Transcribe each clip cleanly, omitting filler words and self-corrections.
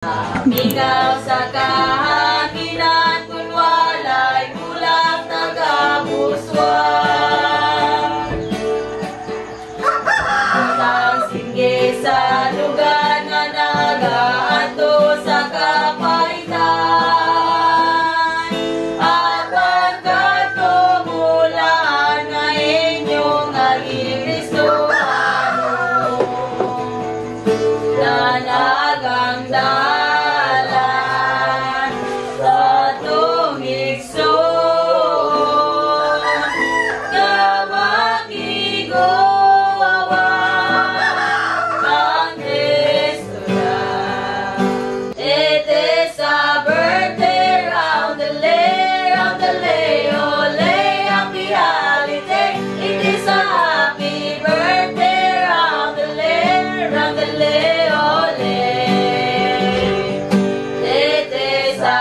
Ikaw sa kahanginan kung walay bulak nagapuswan. Ang sige sa lugar na nagaanto sa kapaitan. Apan katumulaan nga inyong aging Kristohano. Nanagang dalan sa tumigson nga makigawan ang Kristo na. It is a birthday round the lay, ole, happy holiday. It is a happy birthday round the lay, ole. It is a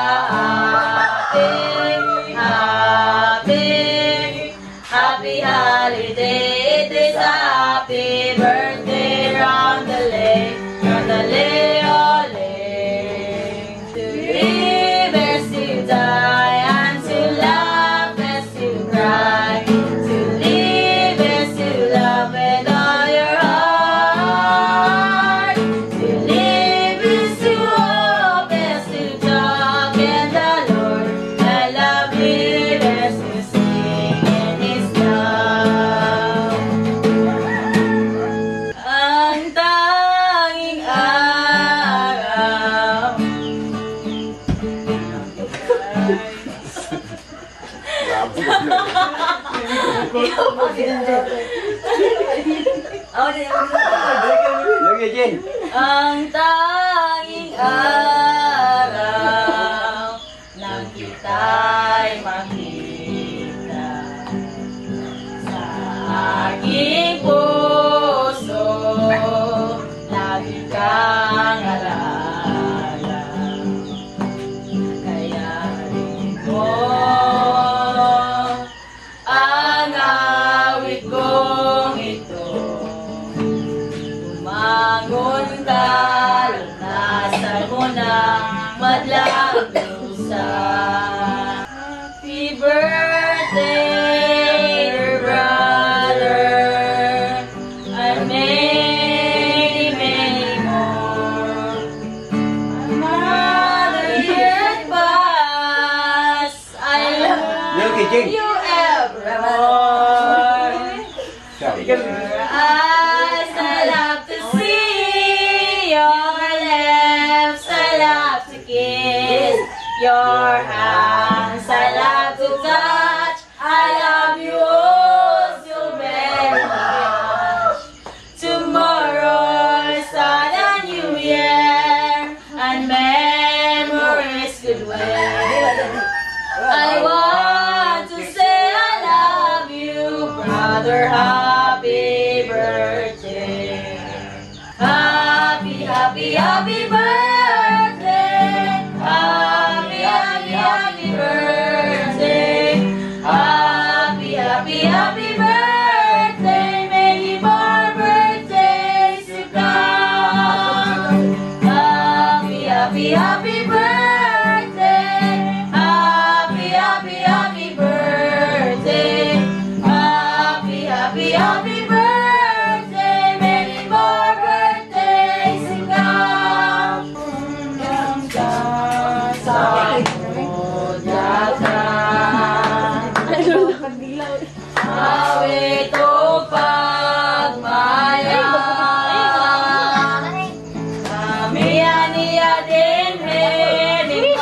happy holiday. It is a happy birthday round the lay, ole. To live as to die and to laugh as to cry. To live as to love with all your heart. To live is to hope, is to talk in the Lord. I love you as to sing in His love. Ang tanging araw. Ang tanging araw nang kita'y makita sa aking puso, lagi kang alaala. Kaya rin mo ang awit kong ito. Umangon ka, lunasan mo na madlang lusa. Happy birthday, dear brother, and many, many more. Another year pass, I love you evermore. Your eyes, I love to see. Your lips, I love to kiss. Your hands, I love to touch. I love you all so very much. Tomorrow is a new year, and memories could wait. I want to say I love you, brother. Happy birthday. Happy, happy, happy birthday. Happy, happy, happy birthday. Happy, happy, happy birthday. Many more birthdays to come. Happy, happy, happy birthday. Happy, happy, happy birthday. Happy, happy, happy birthday. Many more birthdays to come. Sa awit o pagmaya. Kamiya-niya din hening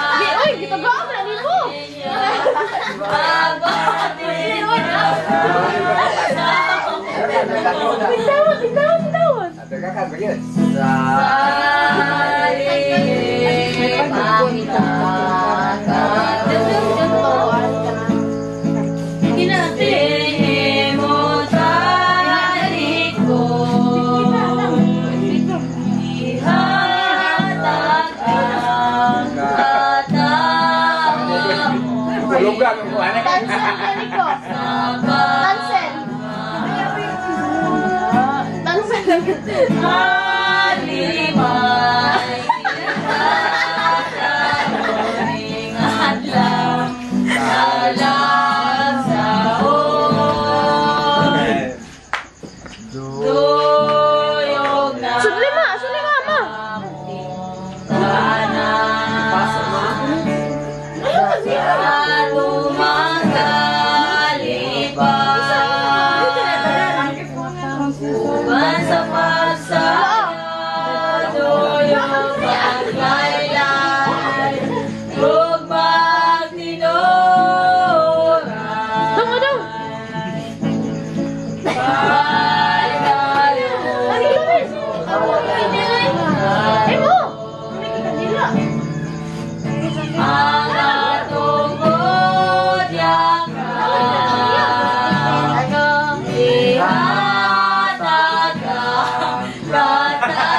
Tansel. ang atong budyakan. Ihatag ang katawan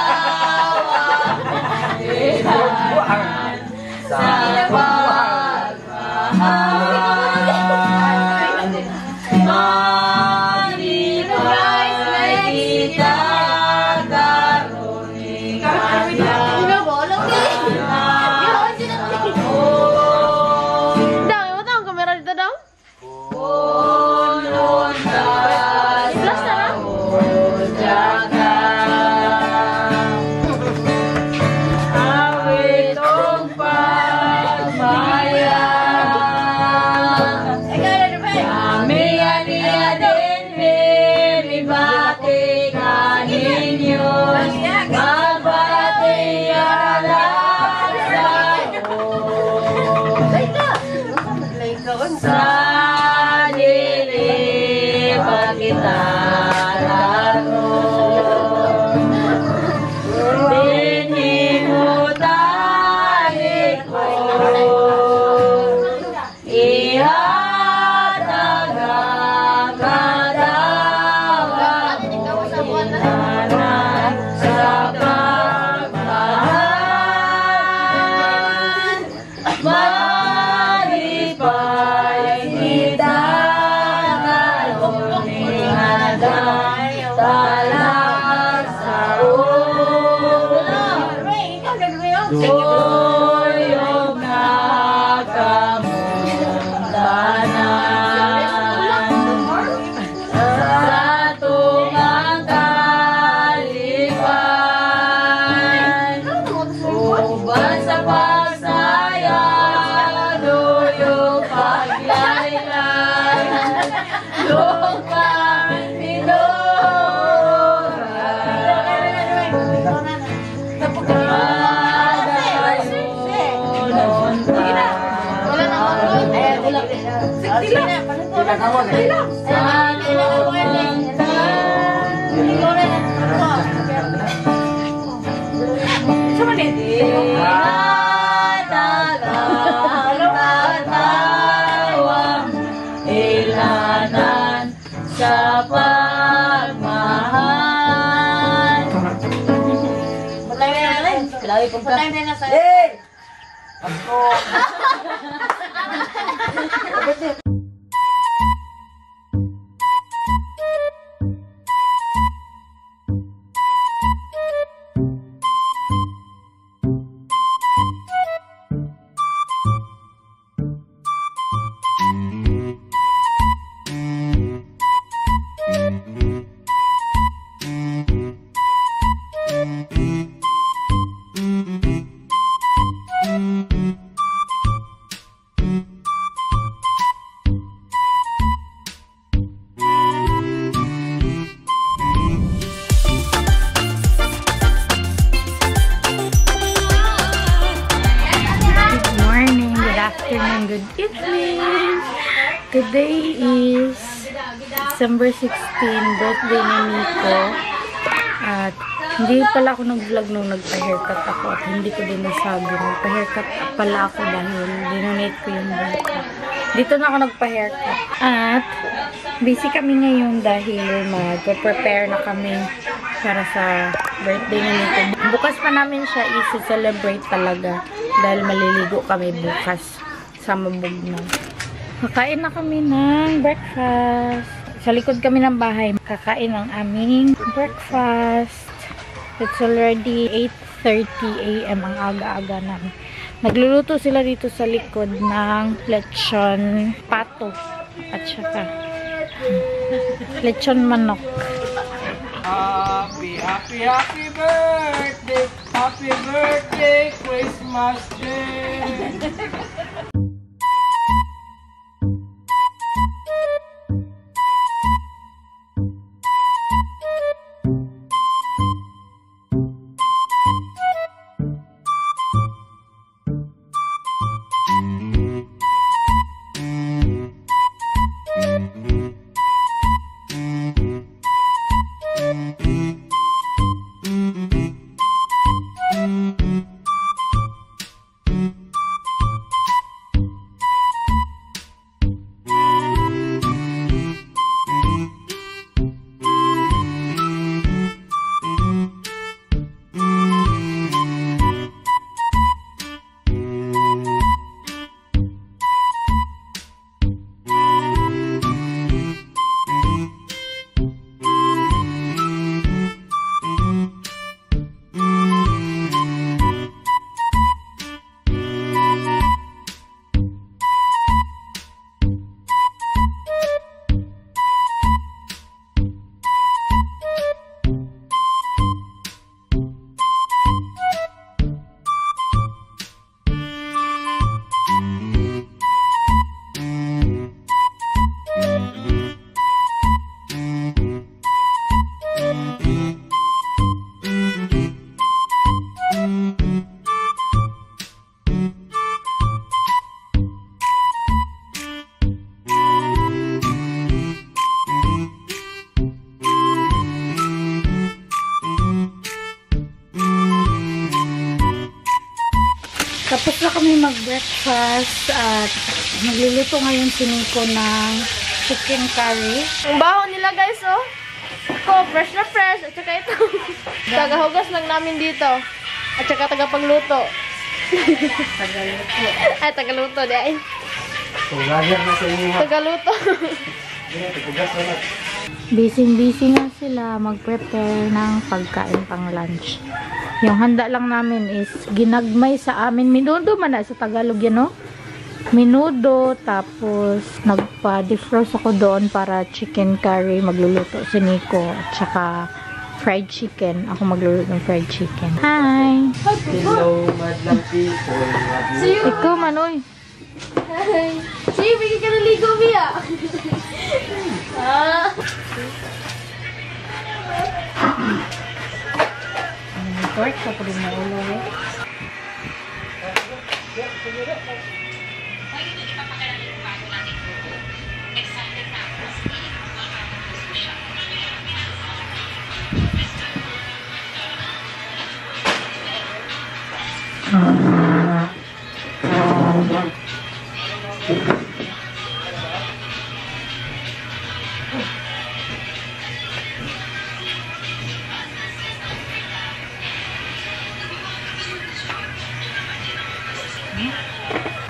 sa pagmamahal. Manibay kita karon sa dilipan kita laron, dinimutan ko, ihatag ang katawan inanan sa pagmahal. Manibay kita karon talag sa tuyog na kamuntanan sa tungang kalipan, uban sa pagsaya ilanan sa pagmahal. Patay na sa afternoon, good evening. Today is December 16, birthday ni Nico. At hindi pala ako nag-vlog nung nagpa-haircut ako at hindi ko din nasabi. Nagpa-haircut pala ako dahil dinonate ko yung buhok. Dito na ako nagpa-haircut. At busy kami ngayon dahil mag-prepare na kami para sa birthday ni Nico. Bukas pa namin siya i-celebrate talaga dahil maliligo kami bukas sa Mabugnaw. Kakain na kami ng breakfast. Sa likod kami ng bahay. Kakain ng aming breakfast. It's already 8:30 AM ang aga-aga namin. Nagluluto sila dito sa likod ng lechon pato at saka lechon manok. Happy, happy, happy birthday! Happy birthday, Christmas Day! Tapos na kami mag-breakfast at magluluto ngayon si Nico ng chicken curry. Ang baho nila guys, oh. Ako, fresh na fresh. At saka ito. Tagahugas lang namin dito. At saka tagapagluto. Tagaluto. Ay, tagaluto. Di ay. Tugagan na sa inyo. Tagaluto. Tugas na lang. Busy nga sila mag-prepare ng pagkain pang lunch. Yung handa lang namin is ginagmay sa amin. Minudo man na sa Tagalog yan, no? Minudo, tapos nagpa-defrost ako doon para chicken curry. Magluluto si Nico. At saka fried chicken. Ako magluluto ng fried chicken. Hi! Hello, madlang people. Ikaw, Manoy. Hi. See, bigyan ka naligo, Mia. Ah. Pork sa po rin na ulo, eh.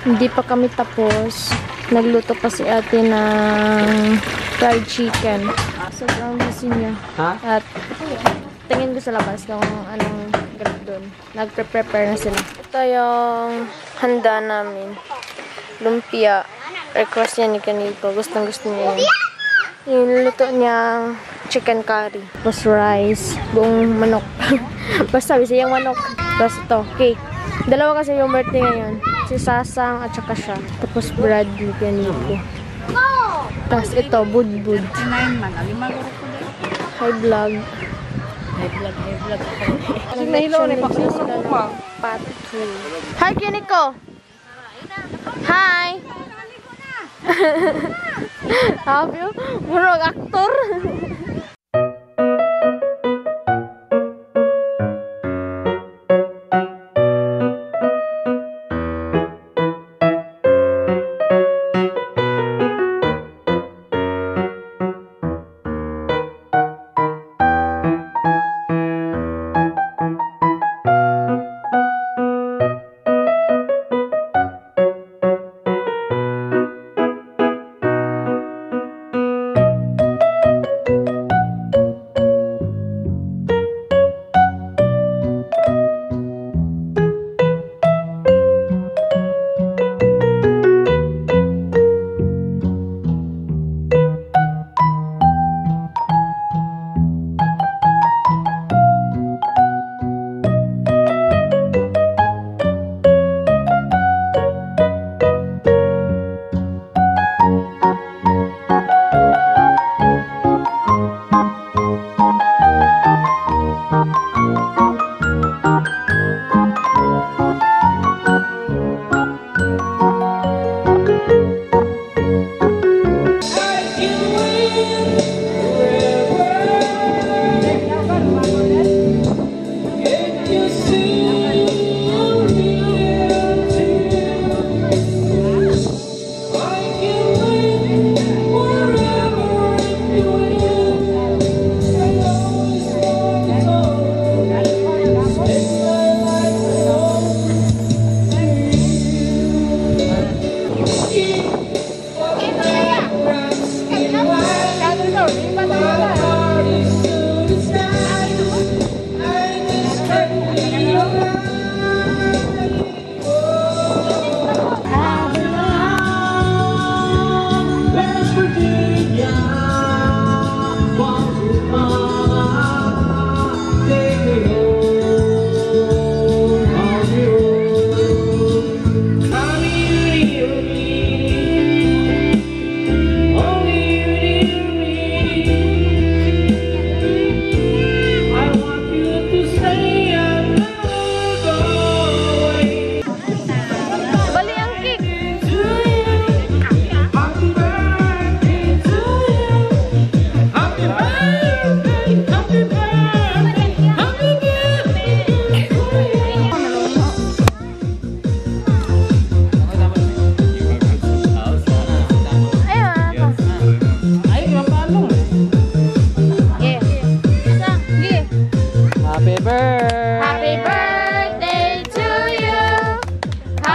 Hindi pa kami tapos. Nagluto pa si ate ng fried chicken. Sobrang busy niya. Ha? At tingin ko sa labas kung anong grab doon. Nagpre-prepare na sila. Ito yung handa namin. Lumpia. Request niya ni Kaniko. Gustong gusto niya yun. Yung luto niyang chicken curry. Tapos rice. Buong manok. Basta busy yung manok. Tapos ito, cake. Dalawa kasi yung birthday ngayon. Si Sasang at saka siya. Tapos bread ni Kaniko. Tapos ito, budbud. Hi vlog. Nahilaw na ipakasuso ko pa. Part 2. Hi Kaniko! Hi! Sabi mo, murag aktor.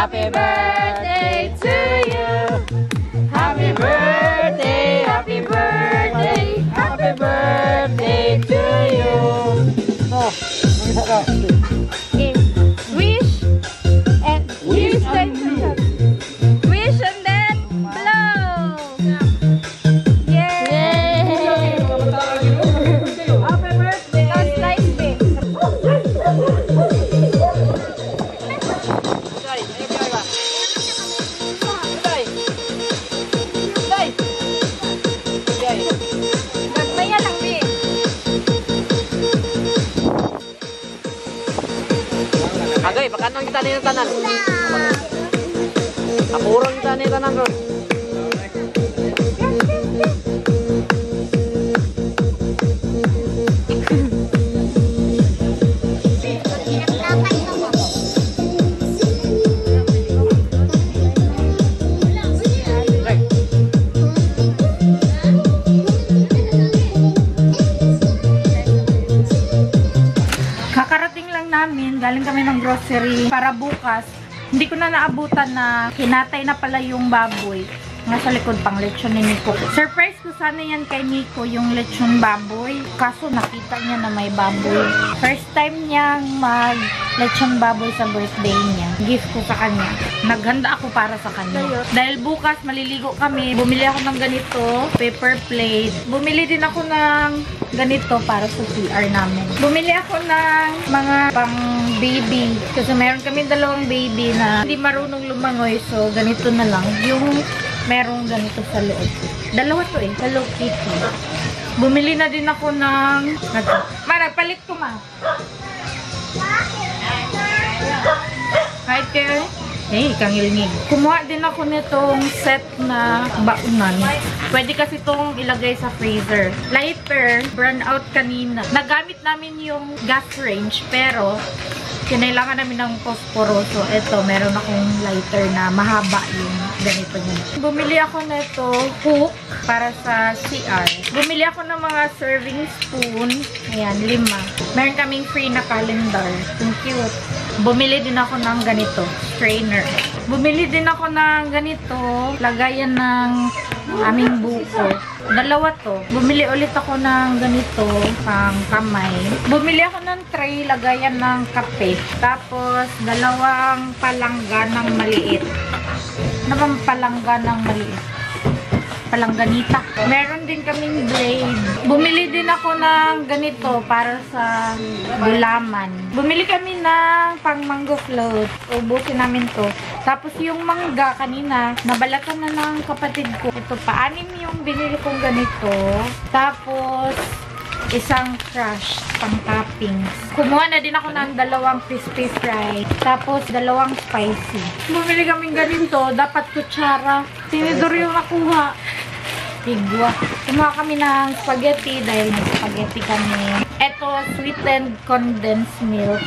Happy birthday to you. Happy birthday, happy birthday, happy birthday to you. Okay. Wish and wish and then blow. Yay! Happy birthday. Now slice it. Gagmaya lang, be. Agay, pakanong kita nito tanan. Apurong kita nito tanan, bro. Kakarating lang namin, galing kami ng grocery para bukas. Hindi ko na naabutan na hinatay na pala yung baboy. Nga sa likod pang lechon ni Nico. Surprise ko sana yan kay Nico, yung lechon baboy. Kaso nakita niya na may baboy. First time niyang mag lechon baboy sa birthday niya. Gift ko sa kanya. Naghanda ako para sa kanya. Dahil bukas maliligo kami, bumili ako ng ganito, paper plate. Bumili din ako ng ganito para sa CR namin. Bumili ako ng mga pang baby. Kasi meron kami dalawang baby na hindi marunong lumangoy. So, ganito na lang. Yung merong ganito sa loob. Dalawa to eh. Hello Kitty. Bumili na din ako ng... Palit ko ma. Hi, Kay. Hey, kangilngig. Kumuha din ako nitong set na baunan. Pwede kasi itong ilagay sa freezer. Lighter, burn out kanina. Nagamit namin yung gas range, pero kinailangan namin ng posporo. So, ito, meron akong lighter na mahaba yung ganito niya. Bumili ako nito hook para sa CR. Bumili ako ng mga serving spoon. Ayan, 5. Meron kaming free na calendar. Ang cute. Bumili din ako ng ganito, strainer. Bumili din ako ng ganito, lagayan ng aming buko. Dalawa to. Bumili ulit ako ng ganito, pang kamay. Bumili ako ng tray, lagayan ng kape. Tapos, 2 palangga ng maliit. Ano bang palangga ng maliit? Palangganita. Meron din kaming blade. Bumili din ako ng ganito para sa gulaman. Bumili kami ng pang mango float. Ubusin namin to. Tapos yung mangga kanina, nabalatan na ng kapatid ko. Ito pa, 6 yung binili kong ganito. Tapos, isang crush pang toppings. Kumuha na din ako ng 2 crispy fry. Tapos, 2 spicy. Bumili kaming ganito. Dapat kutsara. Tinidor yung nakuha. Higwa. Kumuha kami ng spaghetti dahil nag-spaghetti kami. Ito, sweetened condensed milk.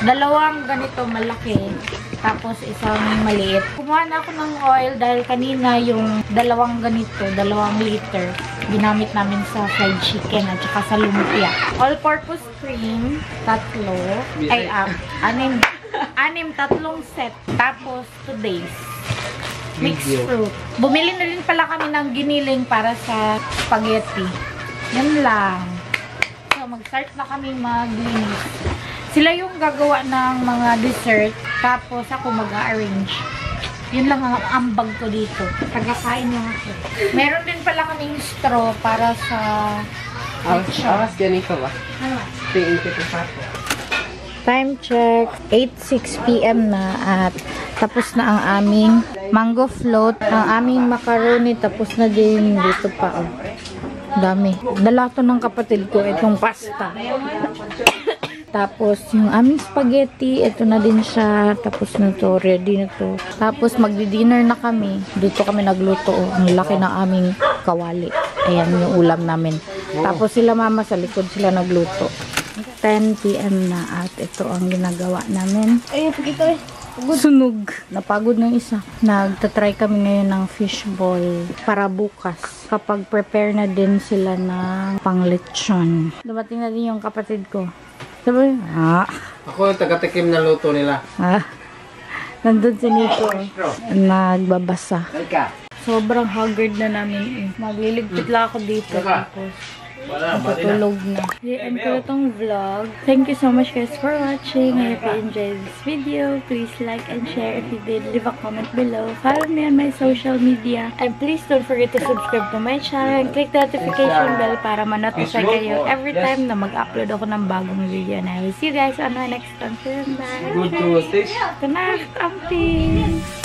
2 ganito malaki. Tapos, isang maliit. Kumuha na ako ng oil dahil kanina yung 2 ganito, 2 liter. Ginamit namin sa fried chicken at saka sa lumpia. All-purpose cream, 3. Ay, 6. 3 set. Tapos, today's mixed fruit. Bumili na rin pala kami ng giniling para sa spaghetti. Yan lang. So, mag-start na kami maglinis. Sila yung gagawa ng mga dessert. Tapos, ako mag-arrange. Yun lang ang ambag ko dito. Tagakain lang ako. Meron din pala kaming straw para sa Awas ganito ba? Tingin ko ito sa ako. time check. 8:06 PM na at tapos na ang aming mango float. Ang aming macaroni tapos na din dito pa. Oh. Dami. Dala to ng kapatid ko itong pasta. Tapos, yung aming spaghetti, ito na din siya. Tapos na to, ready na to. Tapos, magdi-dinner na kami. Dito kami nagluto. Oh. Ang laki ng aming kawali. Ayan yung ulam namin. Tapos, sila mama sa likod sila nagluto. 10 PM na at ito ang ginagawa namin. Ay, pagkito eh. Sunog. Napagod ng isa. Nagtatry kami ngayon ng fishball para bukas. Kapag prepare na din sila ng panglechon. Dumating na din yung kapatid ko. Sabi, Ako yung taga-tikim na luto nila. Nandun si Nico, nagbabasa. Halika. Sobrang haggard na namin eh. Magliligpit lang ako dito. Tapos, matutulog na. I-end ko na tong vlog. Thank you so much guys for watching. I hope you enjoyed this video. Please like and share. If you did, leave a comment below. Follow me on my social media. And please don't forget to subscribe to my channel and click the notification bell para ma-notify kayo every time na mag-upload ako ng bagong video. And I will see you guys on my next one. Bye! Good to taste. Good night, Auntie!